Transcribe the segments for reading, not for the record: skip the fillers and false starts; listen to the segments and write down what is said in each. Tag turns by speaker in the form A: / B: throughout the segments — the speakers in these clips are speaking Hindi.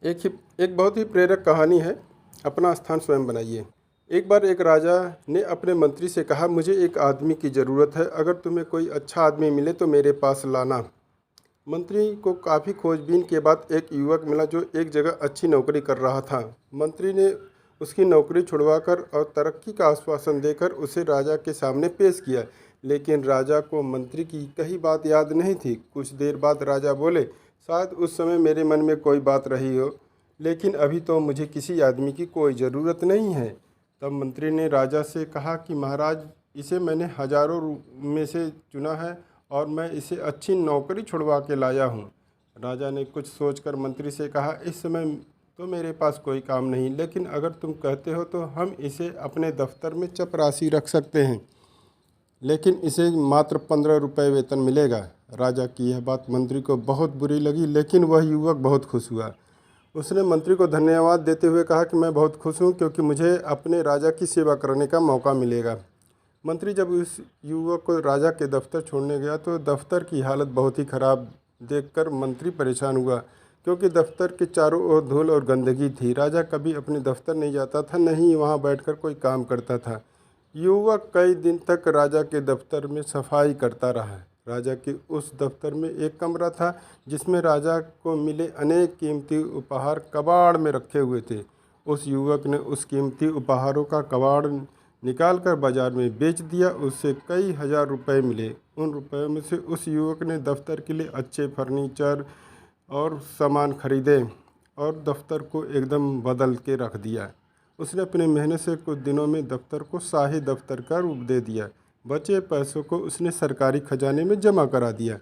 A: एक बहुत ही प्रेरक कहानी है। अपना स्थान स्वयं बनाइए। एक बार एक राजा ने अपने मंत्री से कहा, मुझे एक आदमी की ज़रूरत है, अगर तुम्हें कोई अच्छा आदमी मिले तो मेरे पास लाना। मंत्री को काफ़ी खोजबीन के बाद एक युवक मिला जो एक जगह अच्छी नौकरी कर रहा था। मंत्री ने उसकी नौकरी छुड़वाकर और तरक्की का आश्वासन देकर उसे राजा के सामने पेश किया, लेकिन राजा को मंत्री की कही बात याद नहीं थी। कुछ देर बाद राजा बोले, शायद उस समय मेरे मन में कोई बात रही हो, लेकिन अभी तो मुझे किसी आदमी की कोई ज़रूरत नहीं है। तब मंत्री ने राजा से कहा कि महाराज, इसे मैंने हजारों में से चुना है और मैं इसे अच्छी नौकरी छुड़वा के लाया हूँ। राजा ने कुछ सोचकर मंत्री से कहा, इस समय तो मेरे पास कोई काम नहीं, लेकिन अगर तुम कहते हो तो हम इसे अपने दफ्तर में चपरासी रख सकते हैं, लेकिन इसे मात्र 15 रुपये वेतन मिलेगा। राजा की यह बात मंत्री को बहुत बुरी लगी, लेकिन वह युवक बहुत खुश हुआ। उसने मंत्री को धन्यवाद देते हुए कहा कि मैं बहुत खुश हूँ क्योंकि मुझे अपने राजा की सेवा करने का मौका मिलेगा। मंत्री जब उस युवक को राजा के दफ्तर छोड़ने गया तो दफ्तर की हालत बहुत ही खराब देखकर मंत्री परेशान हुआ, क्योंकि दफ्तर के चारों ओर धूल और गंदगी थी। राजा कभी अपने दफ्तर नहीं जाता था, न ही वहाँ बैठकर कोई काम करता था। युवक कई दिन तक राजा के दफ्तर में सफाई करता रहा। राजा के उस दफ्तर में एक कमरा था जिसमें राजा को मिले अनेक कीमती उपहार कबाड़ में रखे हुए थे। उस युवक ने उस कीमती उपहारों का कबाड़ निकालकर बाजार में बेच दिया। उससे कई हजार रुपए मिले। उन रुपयों में से उस युवक ने दफ्तर के लिए अच्छे फर्नीचर और सामान खरीदे और दफ्तर को एकदम बदल के रख दिया। उसने अपनी मेहनत से कुछ दिनों में दफ्तर को शाही दफ्तर का रूप दे दिया। बचे पैसों को उसने सरकारी खजाने में जमा करा दिया।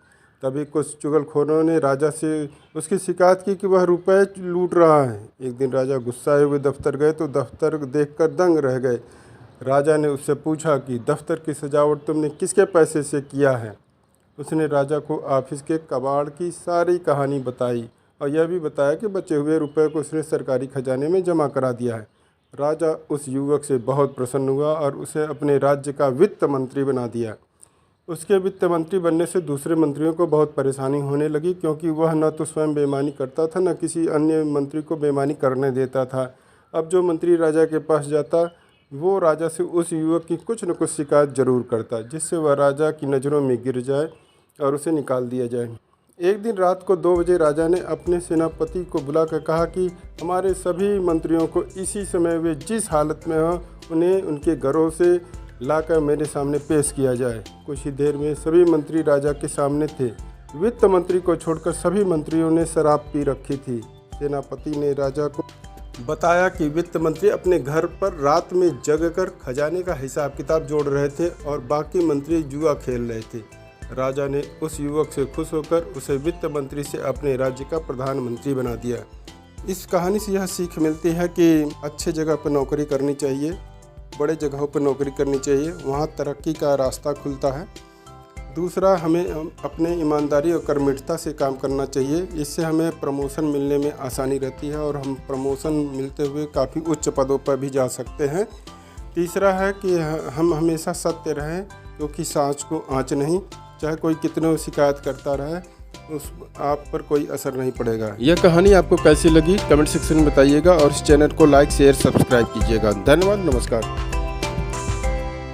A: तभी कुछ चुगलखोरों ने राजा से उसकी शिकायत की कि वह रुपए लूट रहा है। एक दिन राजा गुस्साए हुए दफ्तर गए तो दफ्तर देखकर दंग रह गए। राजा ने उससे पूछा कि दफ्तर की सजावट तुमने किसके पैसे से किया है। उसने राजा को ऑफिस के कबाड़ की सारी कहानी बताई और यह भी बताया कि बचे हुए रुपए को उसने सरकारी खजाने में जमा करा दिया है। राजा उस युवक से बहुत प्रसन्न हुआ और उसे अपने राज्य का वित्त मंत्री बना दिया। उसके वित्त मंत्री बनने से दूसरे मंत्रियों को बहुत परेशानी होने लगी, क्योंकि वह न तो स्वयं बेईमानी करता था, न किसी अन्य मंत्री को बेईमानी करने देता था। अब जो मंत्री राजा के पास जाता वो राजा से उस युवक की कुछ न कुछ शिकायत जरूर करता, जिससे वह राजा की नज़रों में गिर जाए और उसे निकाल दिया जाए। एक दिन रात को 2 बजे राजा ने अपने सेनापति को बुलाकर कहा कि हमारे सभी मंत्रियों को इसी समय वे जिस हालत में हो उन्हें उनके घरों से लाकर मेरे सामने पेश किया जाए। कुछ ही देर में सभी मंत्री राजा के सामने थे। वित्त मंत्री को छोड़कर सभी मंत्रियों ने शराब पी रखी थी। सेनापति ने राजा को बताया कि वित्त मंत्री अपने घर पर रात में जगकर खजाने का हिसाब किताब जोड़ रहे थे और बाकी मंत्री जुआ खेल रहे थे। राजा ने उस युवक से खुश होकर उसे वित्त मंत्री से अपने राज्य का प्रधानमंत्री बना दिया। इस कहानी से यह सीख मिलती है कि अच्छे जगह पर नौकरी करनी चाहिए, बड़े जगहों पर नौकरी करनी चाहिए, वहाँ तरक्की का रास्ता खुलता है। दूसरा, हमें अपने ईमानदारी और कर्मठता से काम करना चाहिए। इससे हमें प्रमोशन मिलने में आसानी रहती है और हम प्रमोशन मिलते हुए काफ़ी उच्च पदों पर भी जा सकते हैं। तीसरा है कि हम हमेशा सत्य रहें, क्योंकि सांच को आँच नहीं। चाहे कोई कितने शिकायत करता रहे, उस आप पर कोई असर नहीं पड़ेगा। यह कहानी आपको कैसी लगी कमेंट सेक्शन में बताइएगा और इस चैनल को लाइक शेयर सब्सक्राइब कीजिएगा। धन्यवाद, नमस्कार।